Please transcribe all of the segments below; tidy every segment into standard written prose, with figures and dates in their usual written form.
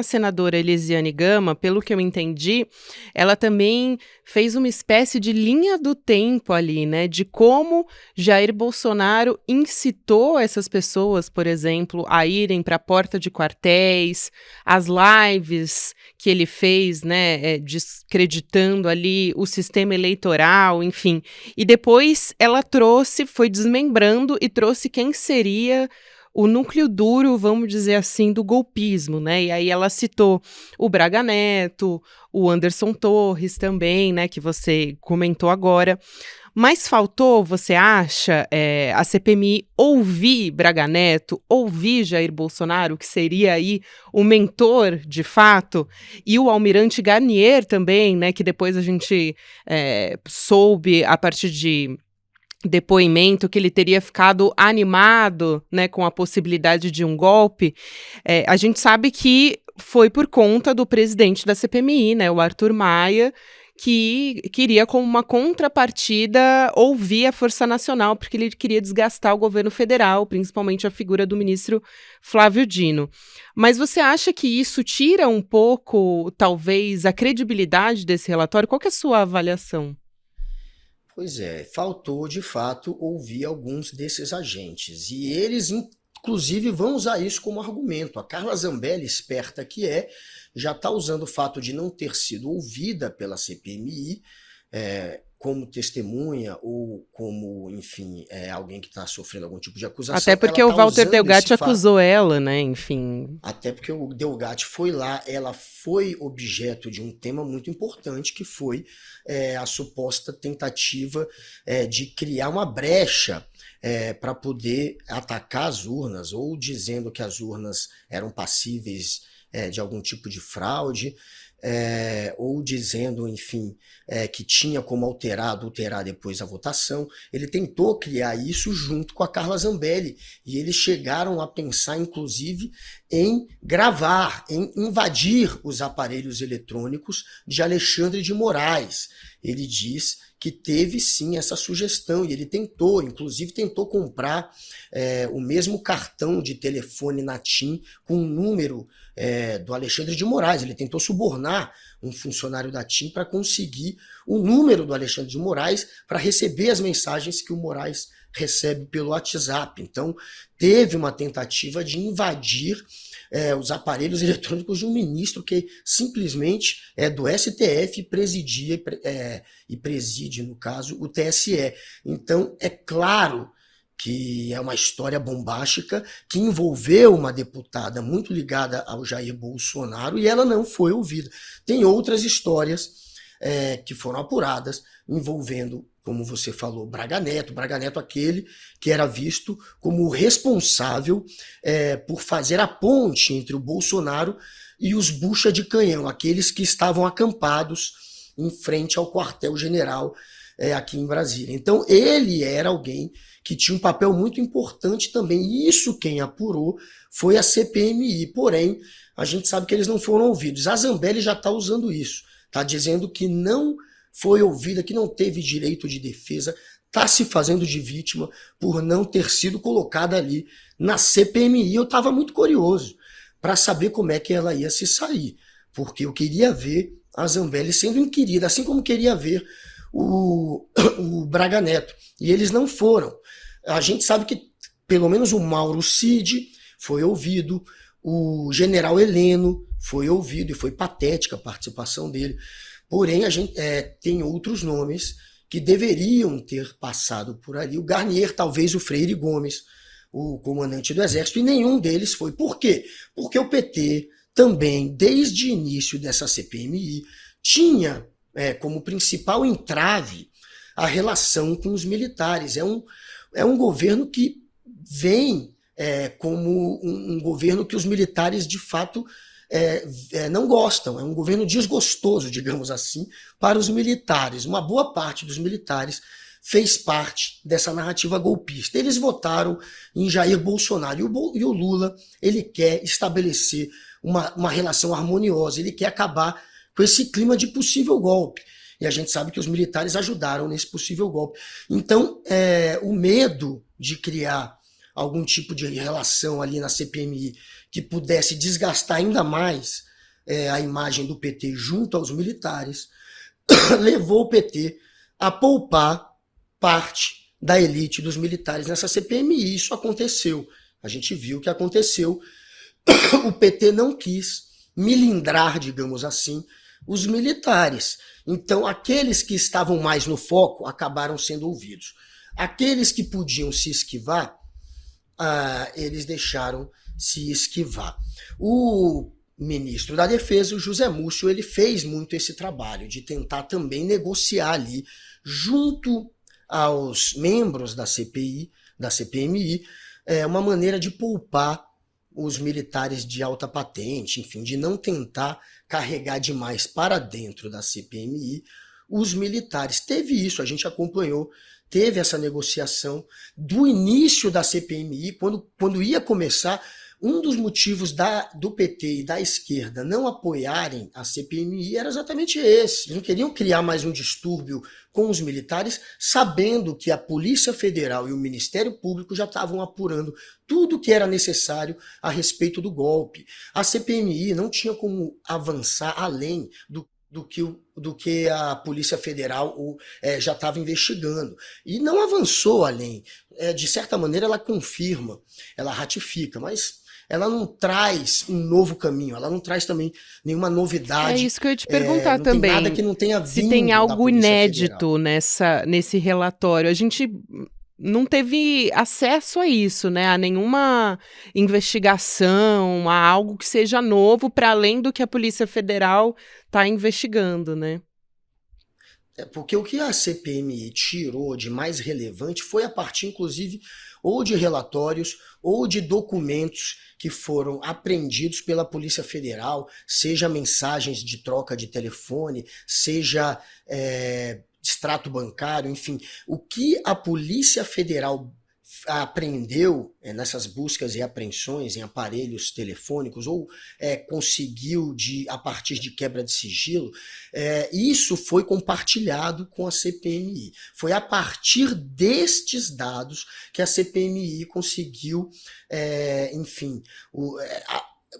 a senadora Elisiane Gama, pelo que eu entendi, ela também fez uma espécie de linha do tempo ali, né? De como Jair Bolsonaro incitou essas pessoas, por exemplo, a irem para a porta de quartéis, as lives que ele fez, né? Descreditando ali o sistema eleitoral, enfim. E depois ela foi desmembrando e trouxe quem seria o núcleo duro, vamos dizer assim, do golpismo, né? E aí ela citou o Braga Neto, o Anderson Torres também, né? Que você comentou agora. Mas faltou, você acha, a CPMI ouvir Braga Neto, ouvir Jair Bolsonaro, que seria aí o mentor, de fato, e o almirante Garnier também, né? Que depois a gente soube, a partir de depoimento, que ele teria ficado animado, né, com a possibilidade de um golpe. A gente sabe que foi por conta do presidente da CPMI, né, o Arthur Maia, que queria, como uma contrapartida, ouvir a Força Nacional, porque ele queria desgastar o governo federal, principalmente a figura do ministro Flávio Dino. Mas você acha que isso tira um pouco, talvez, a credibilidade desse relatório? Qual que é a sua avaliação? Pois é, faltou de fato ouvir alguns desses agentes. E eles, inclusive, vão usar isso como argumento. A Carla Zambelli, esperta que é, já está usando o fato de não ter sido ouvida pela CPMI como testemunha ou como, enfim, alguém que está sofrendo algum tipo de Até acusação. Ela porque o está Walter usando esse Delgatti fato. acusou ela, né? Enfim. Até porque o Delgatti foi lá, ela foi objeto de um tema muito importante, que foi a suposta tentativa de criar uma brecha para poder atacar as urnas, ou dizendo que as urnas eram passíveis de algum tipo de fraude, ou dizendo, enfim, que tinha como adulterar depois a votação. Ele tentou criar isso junto com a Carla Zambelli, e eles chegaram a pensar, inclusive, em gravar, em invadir os aparelhos eletrônicos de Alexandre de Moraes. Ele diz que teve sim essa sugestão, e ele tentou, inclusive tentou comprar o mesmo cartão de telefone na TIM com o número do Alexandre de Moraes. Ele tentou subornar um funcionário da TIM para conseguir o número do Alexandre de Moraes para receber as mensagens que o Moraes recebe pelo WhatsApp. Então, teve uma tentativa de invadir os aparelhos eletrônicos de um ministro que simplesmente é do STF e presidia e preside, no caso, o TSE. Então, é claro que é uma história bombástica que envolveu uma deputada muito ligada ao Jair Bolsonaro, e ela não foi ouvida. Tem outras histórias que foram apuradas envolvendo, como você falou, Braga Neto, aquele que era visto como o responsável por fazer a ponte entre o Bolsonaro e os bucha de canhão, aqueles que estavam acampados em frente ao quartel-general aqui em Brasília. Então, ele era alguém que tinha um papel muito importante também. E isso quem apurou foi a CPMI. Porém, a gente sabe que eles não foram ouvidos. A Zambelli já está usando isso. Está dizendo que não foi ouvida, que não teve direito de defesa, está se fazendo de vítima por não ter sido colocada ali na CPMI. Eu estava muito curioso para saber como é que ela ia se sair, porque eu queria ver a Zambelli sendo inquirida, assim como queria ver o Braga Neto. E eles não foram. A gente sabe que pelo menos o Mauro Cid foi ouvido, o general Heleno foi ouvido, e foi patética a participação dele. Porém, a gente tem outros nomes que deveriam ter passado por ali. O Garnier, talvez o Freire Gomes, o comandante do Exército, e nenhum deles foi. Por quê? Porque o PT também, desde o início dessa CPMI, tinha como principal entrave a relação com os militares. É um governo que vem como um governo que os militares, de fato, não gostam. É um governo desgostoso, digamos assim, para os militares. Uma boa parte dos militares fez parte dessa narrativa golpista. Eles votaram em Jair Bolsonaro. E o Lula, ele quer estabelecer uma relação harmoniosa, ele quer acabar com esse clima de possível golpe. E a gente sabe que os militares ajudaram nesse possível golpe. Então, o medo de criar algum tipo de relação ali na CPMI que pudesse desgastar ainda mais a imagem do PT junto aos militares, levou o PT a poupar parte da elite dos militares nessa CPMI. E isso aconteceu. A gente viu o que aconteceu. O PT não quis milindrar, digamos assim, os militares. Então, aqueles que estavam mais no foco acabaram sendo ouvidos. Aqueles que podiam se esquivar, eles deixaram se esquivar. O ministro da Defesa, o José Múcio, ele fez muito esse trabalho de tentar também negociar ali, junto aos membros da CPI, da CPMI, uma maneira de poupar os militares de alta patente, enfim, de não tentar carregar demais para dentro da CPMI os militares. Teve isso, a gente acompanhou, teve essa negociação do início da CPMI, quando ia começar. Um dos motivos do PT e da esquerda não apoiarem a CPMI era exatamente esse. Eles não queriam criar mais um distúrbio com os militares, sabendo que a Polícia Federal e o Ministério Público já estavam apurando tudo o que era necessário a respeito do golpe. A CPMI não tinha como avançar além do que a Polícia Federal já estava investigando. E não avançou além. De certa maneira, ela confirma, ela ratifica, mas ela não traz um novo caminho, ela não traz também nenhuma novidade. É isso que eu ia te perguntar não também. Tem nada que não tenha vindo se tem algo inédito Federal. nesse relatório. A gente não teve acesso a isso, né? A nenhuma investigação, a algo que seja novo para além do que a Polícia Federal está investigando, né? Porque o que a CPMI tirou de mais relevante foi a partir, inclusive, ou de relatórios ou de documentos que foram apreendidos pela Polícia Federal, seja mensagens de troca de telefone, seja extrato bancário, enfim. O que a Polícia Federal apreendeu nessas buscas e apreensões em aparelhos telefônicos ou conseguiu a partir de quebra de sigilo, isso foi compartilhado com a CPMI. Foi a partir destes dados que a CPMI conseguiu,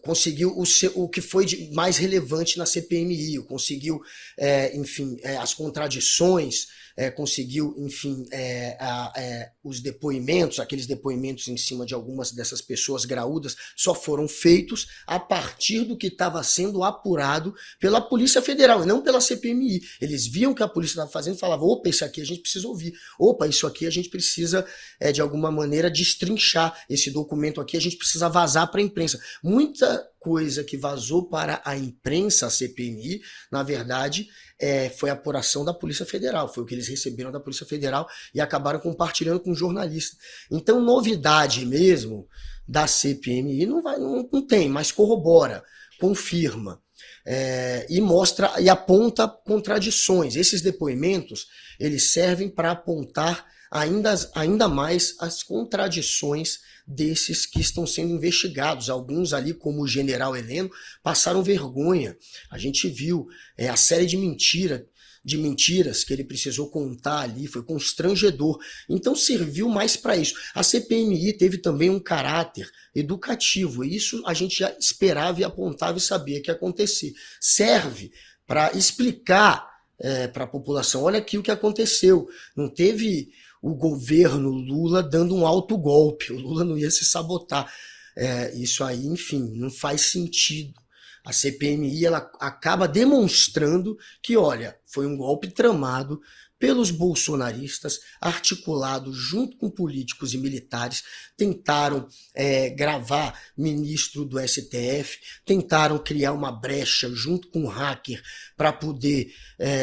conseguiu o que foi de mais relevante na CPMI, conseguiu, as contradições, conseguiu, os depoimentos, aqueles depoimentos em cima de algumas dessas pessoas graúdas, só foram feitos a partir do que estava sendo apurado pela Polícia Federal, e não pela CPMI. Eles viam o que a polícia estava fazendo e falavam, opa, isso aqui a gente precisa ouvir, opa, isso aqui a gente precisa, de alguma maneira, destrinchar, esse documento aqui a gente precisa vazar para a imprensa. Muita coisa que vazou para a imprensa, a CPMI, na verdade, foi a apuração da Polícia Federal, foi o que eles receberam da Polícia Federal e acabaram compartilhando com jornalistas. Então, novidade mesmo da CPMI não tem, mas corrobora, confirma. E mostra e aponta contradições. Esses depoimentos, eles servem para apontar ainda mais as contradições desses que estão sendo investigados. Alguns ali, como o general Heleno, passaram vergonha. A gente viu a série de mentiras que ele precisou contar ali, foi constrangedor. Então serviu mais para isso. A CPMI teve também um caráter educativo, e isso a gente já esperava e apontava e sabia que ia acontecer. Serve para explicar para a população, olha aqui o que aconteceu. Não teve o governo Lula dando um autogolpe, o Lula não ia se sabotar. Isso aí, enfim, não faz sentido. A CPMI ela acaba demonstrando que, olha, foi um golpe tramado pelos bolsonaristas, articulado junto com políticos e militares, tentaram gravar ministro do STF, tentaram criar uma brecha junto com um hacker para poder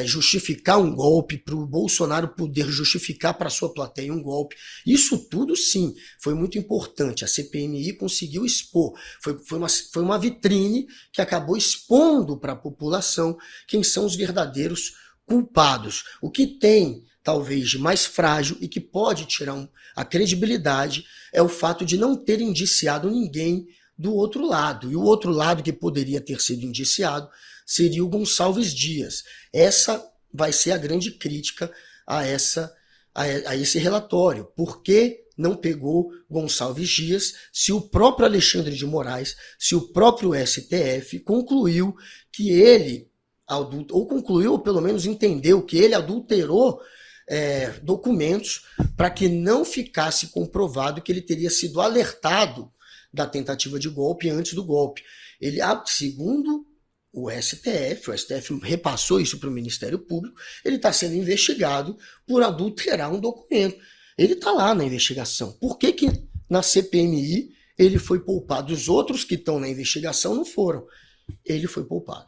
justificar um golpe, para o Bolsonaro poder justificar para a sua plateia um golpe. Isso tudo, sim, foi muito importante. A CPMI conseguiu expor. Foi uma vitrine que acabou expondo para a população quem são os verdadeiros culpados. O que tem, talvez, de mais frágil e que pode tirar a credibilidade é o fato de não ter indiciado ninguém do outro lado. E o outro lado que poderia ter sido indiciado seria o Gonçalves Dias. Essa vai ser a grande crítica a esse relatório. Por que não pegou Gonçalves Dias, se o próprio Alexandre de Moraes, se o próprio STF concluiu que ele, ou concluiu, ou pelo menos entendeu que ele adulterou documentos para que não ficasse comprovado que ele teria sido alertado da tentativa de golpe antes do golpe. Ele, segundo o STF repassou isso para o Ministério Público, ele está sendo investigado por adulterar um documento. Ele está lá na investigação. Por que na CPMI ele foi poupado? Os outros que estão na investigação não foram. Ele foi poupado.